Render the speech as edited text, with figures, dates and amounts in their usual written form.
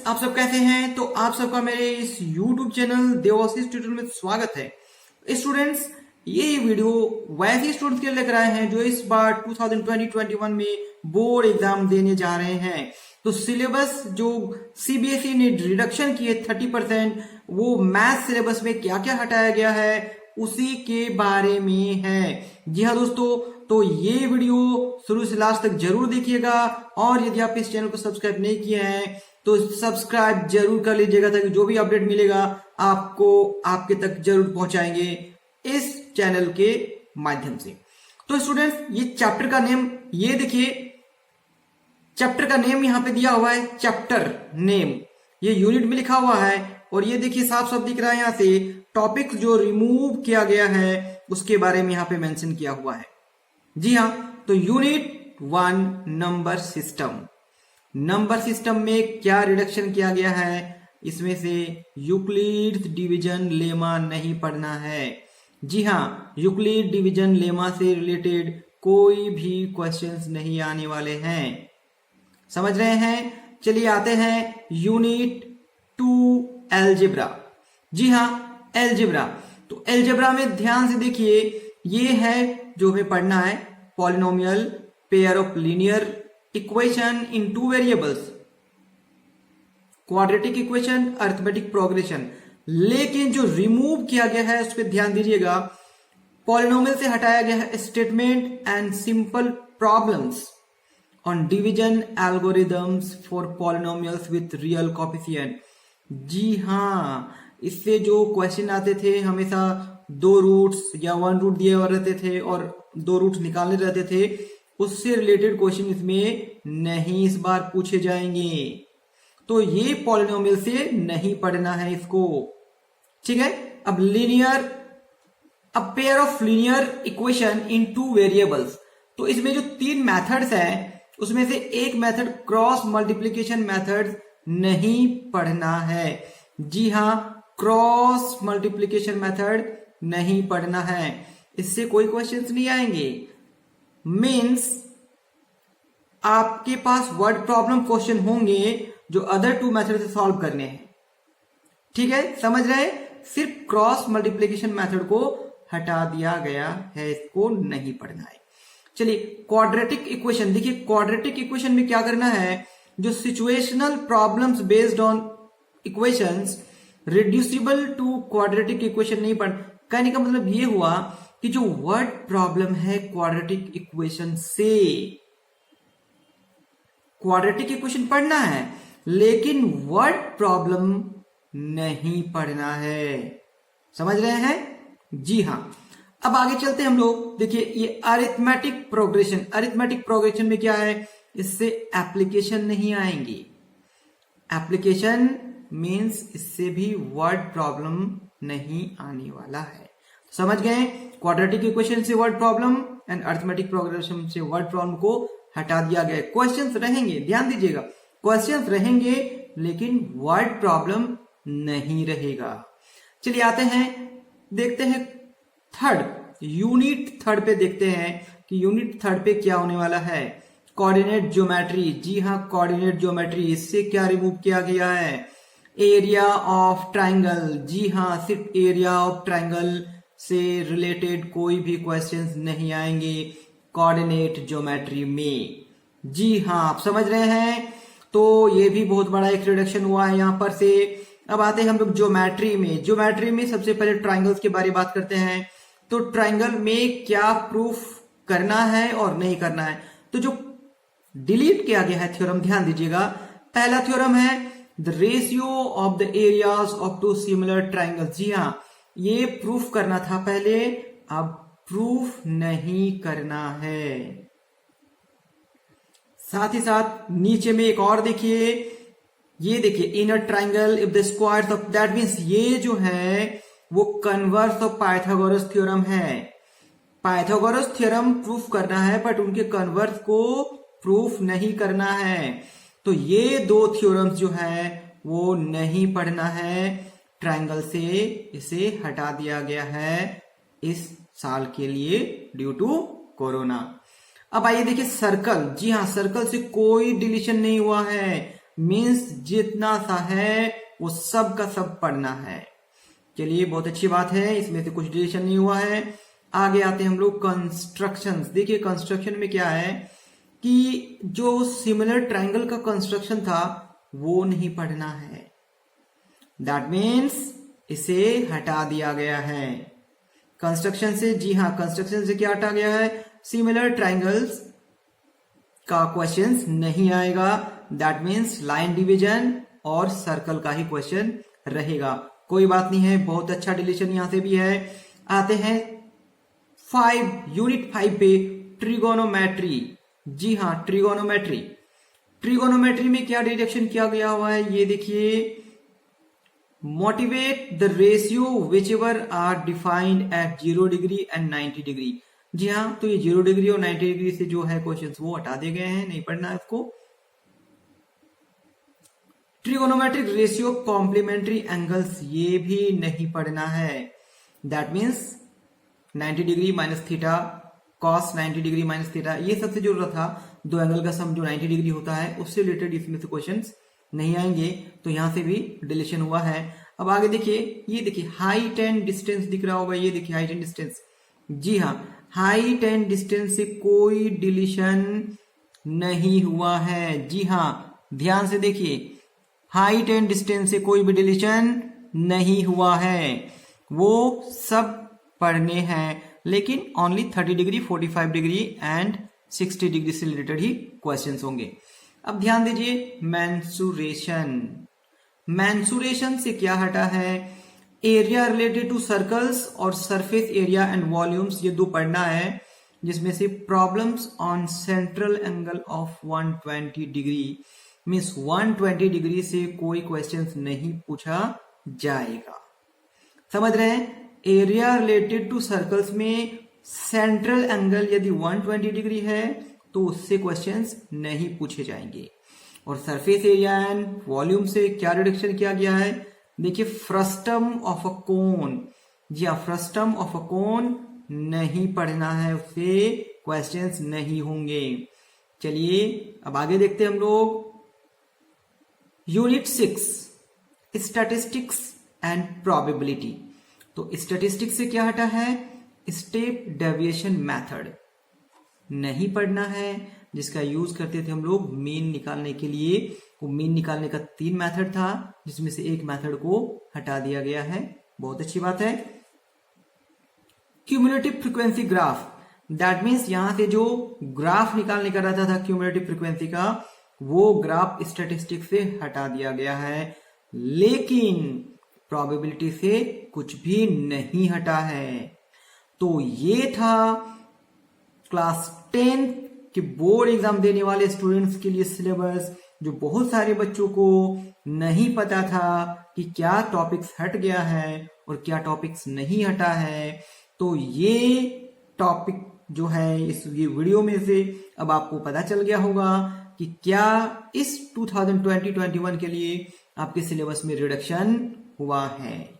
आप सब कैसे हैं? तो आप सबका मेरे इस YouTube चैनल देवाशीष ट्यूटोरियल में स्वागत है। स्टूडेंट्स, ये वीडियो वैसे स्टूडेंट्स के लिए लेकर आए हैं जो इस बार 2020-21 में बोर्ड एग्जाम देने जा रहे हैं। तो सिलेबस जो सीबीएसई ने रिडक्शन की है 30%, वो मैथ सिलेबस में क्या क्या हटाया गया है उसी के बारे में है। जी हाँ दोस्तों, तो ये वीडियो शुरू से लास्ट तक जरूर देखिएगा और यदि आप इस चैनल को सब्सक्राइब नहीं किए हैं तो सब्सक्राइब जरूर कर लीजिएगा ताकि जो भी अपडेट मिलेगा आपको आपके तक जरूर पहुंचाएंगे इस चैनल के माध्यम से। तो स्टूडेंट्स, ये चैप्टर का नेम, ये देखिए चैप्टर का नेम यहां पे दिया हुआ है, चैप्टर नेम ये यूनिट में लिखा हुआ है और ये देखिए साफ साफ दिख रहा है यहां से टॉपिक जो रिमूव किया गया है उसके बारे में यहां पे मेंशन किया हुआ है। जी हाँ, तो unit 1 number system, number system में क्या रिडक्शन किया गया है, इसमें से यूक्लिड डिवीजन लेमा नहीं पढ़ना है। जी हाँ, यूक्लिड डिवीजन लेमा से रिलेटेड कोई भी क्वेश्चंस नहीं आने वाले हैं, समझ रहे हैं। चलिए आते हैं यूनिट 2 एलजेब्रा। जी हाँ, एलजेब्रा। तो एलजेब्रा में ध्यान से देखिए, ये है जो हमें पढ़ना है polynomial, pair of linear equation in 2 variables, quadratic equation, arithmetic progression. लेकिन जो रिमूव किया गया है उस पर ध्यान दीजिएगा, पॉलिनोमियल से हटाया गया है statement and simple problems on division algorithms for polynomials with real coefficient. जी हाँ, इससे जो क्वेश्चन आते थे हमेशा 2 रूट्स या 1 रूट दिए हुए रहते थे और 2 रूट्स निकालने रहते थे, उससे रिलेटेड क्वेश्चन इसमें नहीं इस बार पूछे जाएंगे। तो ये पॉलिनोमियल से नहीं पढ़ना है इसको, ठीक है। अब लीनियर, अब pair of linear equation in 2 variables, तो इसमें जो 3 मेथड्स हैं उसमें से एक मेथड क्रॉस मल्टीप्लीकेशन मेथड नहीं पढ़ना है। जी हाँ, क्रॉस मल्टीप्लीकेशन मेथड नहीं पढ़ना है, इससे कोई क्वेश्चंस नहीं आएंगे। मीन्स आपके पास वर्ड प्रॉब्लम क्वेश्चन होंगे जो अदर 2 मेथड से सॉल्व करने हैं, ठीक है, समझ रहे। सिर्फ क्रॉस मल्टीप्लीकेशन मेथड को हटा दिया गया है, इसको नहीं पढ़ना है। चलिए क्वाड्रेटिक इक्वेशन देखिए, क्वाड्रेटिक इक्वेशन में क्या करना है, जो situational problems based on equations reducible to quadratic equation नहीं पढ़। कहने का मतलब ये हुआ कि जो वर्ड प्रॉब्लम है क्वाड्रेटिक इक्वेशन से, क्वाड्रेटिक इक्वेशन पढ़ना है लेकिन वर्ड प्रॉब्लम नहीं पढ़ना है, समझ रहे हैं। जी हाँ, अब आगे चलते हैं हम लोग। देखिए ये अरिथमेटिक प्रोग्रेशन, अरिथमेटिक प्रोग्रेशन में क्या है, इससे एप्लीकेशन नहीं आएंगी। एप्लीकेशन मींस इससे भी वर्ड प्रॉब्लम नहीं आने वाला है, समझ गए। क्वाड्रेटिक इक्वेशन से word problem and arithmetic progression से वर्ड प्रॉब्लम को हटा दिया गया। क्वेश्चंस रहेंगे, ध्यान दीजिएगा, क्वेश्चंस रहेंगे लेकिन वर्ड प्रॉब्लम नहीं रहेगा। चलिए आते हैं, देखते हैं थर्ड, यूनिट थर्ड पे देखते हैं कि यूनिट थर्ड पे क्या होने वाला है। Coordinate geometry. जी हाँ, कोऑर्डिनेट ज्योमेट्री, इससे क्या रिमूव किया गया है, एरिया ऑफ ट्राइंगल। जी हाँ, सिर्फ एरिया ऑफ ट्राइंगल से रिलेटेड कोई भी क्वेश्चंस नहीं आएंगे कोऑर्डिनेट ज्योमेट्री में। जी हाँ, आप समझ रहे हैं। तो ये भी बहुत बड़ा एक रिडक्शन हुआ है यहां पर से। अब आते हैं हम लोग ज्योमेट्री में। ज्योमेट्री में सबसे पहले ट्राइंगल्स के बारे में बात करते हैं। तो ट्राइंगल में क्या प्रूफ करना है और नहीं करना है। तो जो डिलीट किया गया है थ्योरम, ध्यान दीजिएगा, पहला थ्योरम है the ratio of the areas of 2 similar triangles. जी हाँ, ये प्रूफ करना था पहले, अब प्रूफ नहीं करना है। साथ ही साथ नीचे में एक और देखिए, ये देखिए in a triangle if the squares of, that means ये जो है वो कन्वर्स ऑफ पाइथागोरस थ्योरम है। पाइथागोरस थ्योरम प्रूफ करना है बट उनके कन्वर्स को प्रूफ नहीं करना है। तो ये 2 थ्योरम्स जो है वो नहीं पढ़ना है ट्राइंगल से, इसे हटा दिया गया है इस साल के लिए ड्यू टू कोरोना। अब आइए देखिए सर्कल। जी हाँ, सर्कल से कोई डिलीशन नहीं हुआ है, मीन्स जितना सा है वो सब का सब पढ़ना है। चलिए बहुत अच्छी बात है, इसमें से कुछ डिलीशन नहीं हुआ है। आगे आते हैं हम लोग कंस्ट्रक्शंस। देखिए कंस्ट्रक्शन में क्या है कि जो सिमिलर ट्रायंगल का कंस्ट्रक्शन था वो नहीं पढ़ना है, दैट मीन्स इसे हटा दिया गया है कंस्ट्रक्शन से। जी हाँ, कंस्ट्रक्शन से क्या हटा गया है, सिमिलर ट्रायंगल्स का क्वेश्चंस नहीं आएगा, दैट मीन्स लाइन डिवीजन और सर्कल का ही क्वेश्चन रहेगा। कोई बात नहीं है, बहुत अच्छा डिलीशन यहां से भी है। आते हैं यूनिट 5 पे, ट्रिगोनोमेट्री। जी हाँ, ट्रिगोनोमेट्री में क्या डिडक्शन किया गया हुआ है ये देखिए, motivate the ratio whichever are defined at 0 degree and 90 degree. जी हाँ, तो ये 0 डिग्री और 90 डिग्री से जो है क्वेश्चंस वो हटा दिए गए हैं, नहीं पढ़ना है इसको। ट्रिगोनोमेट्रिक रेशियो कॉम्प्लीमेंट्री एंगल्स, ये भी नहीं पढ़ना है, that means 90 degree minus theta, cos 90 degree minus theta, ये सबसे जो था दो एंगल का सम जो 90 डिग्री होता है उससे रिलेटेड इसमें से क्वेश्चंस नहीं आएंगे, तो यहां से भी डिलीशन हुआ है। अब आगे देखिए, ये देखिए हाइट एंड डिस्टेंस दिख रहा होगा, ये देखिए हाइट एंड डिस्टेंस। जी हाँ, हाइट एंड डिस्टेंस से कोई डिलीशन नहीं हुआ है। जी हाँ, ध्यान से देखिए, हाइट एंड डिस्टेंस से कोई भी डिलीशन नहीं हुआ है, वो सब पढ़ने हैं, लेकिन only 30 degree, 45 degree and 60 degree से रिलेटेड ही क्वेश्चंस होंगे। अब ध्यान दीजिए, मैंसुरेशन से क्या हटा है, एरिया रिलेटेड टू सर्कल्स और सरफेस एरिया एंड वॉल्यूम्स, ये दो पढ़ना है, जिसमें से problems on central angle of 120 degree, means 120 degree से कोई क्वेश्चंस नहीं पूछा जाएगा। समझ रहे हैं, एरिया रिलेटेड टू सर्कल्स में सेंट्रल एंगल यदि 120 डिग्री है तो उससे क्वेश्चंस नहीं पूछे जाएंगे। और सरफेस एरिया एंड वॉल्यूम से क्या रिडक्शन किया गया है, देखिए फ्रस्टम ऑफ अ कोन। जी हाँ, फ्रस्टम ऑफ अ कोन नहीं पढ़ना है, उससे क्वेश्चंस नहीं होंगे। चलिए अब आगे देखते हैं हम लोग यूनिट 6, स्टैटिस्टिक्स एंड प्रोबेबिलिटी। तो स्टैटिस्टिक्स से क्या हटा है, स्टेप डेविएशन मेथड नहीं पढ़ना है, जिसका यूज करते थे हम लोग मीन निकालने के लिए। वो मीन निकालने का 3 मेथड था, जिसमें से एक मेथड को हटा दिया गया है, बहुत अच्छी बात है। Cumulative frequency graph, that means यहां से जो ग्राफ निकालने का रहता था क्यूमुलेटिव फ्रीक्वेंसी का, वो ग्राफ स्टैटिस्टिक्स से हटा दिया गया है, लेकिन प्रोबेबिलिटी से कुछ भी नहीं हटा है। तो ये था क्लास 10 के बोर्ड एग्जाम देने वाले स्टूडेंट्स के लिए सिलेबस, जो बहुत सारे बच्चों को नहीं पता था कि क्या टॉपिक्स हट गया है और क्या टॉपिक्स नहीं हटा है। तो ये टॉपिक जो है इस ये वीडियो में से अब आपको पता चल गया होगा कि क्या इस 2020-21 के लिए आपके सिलेबस में रिडक्शन हुआ है।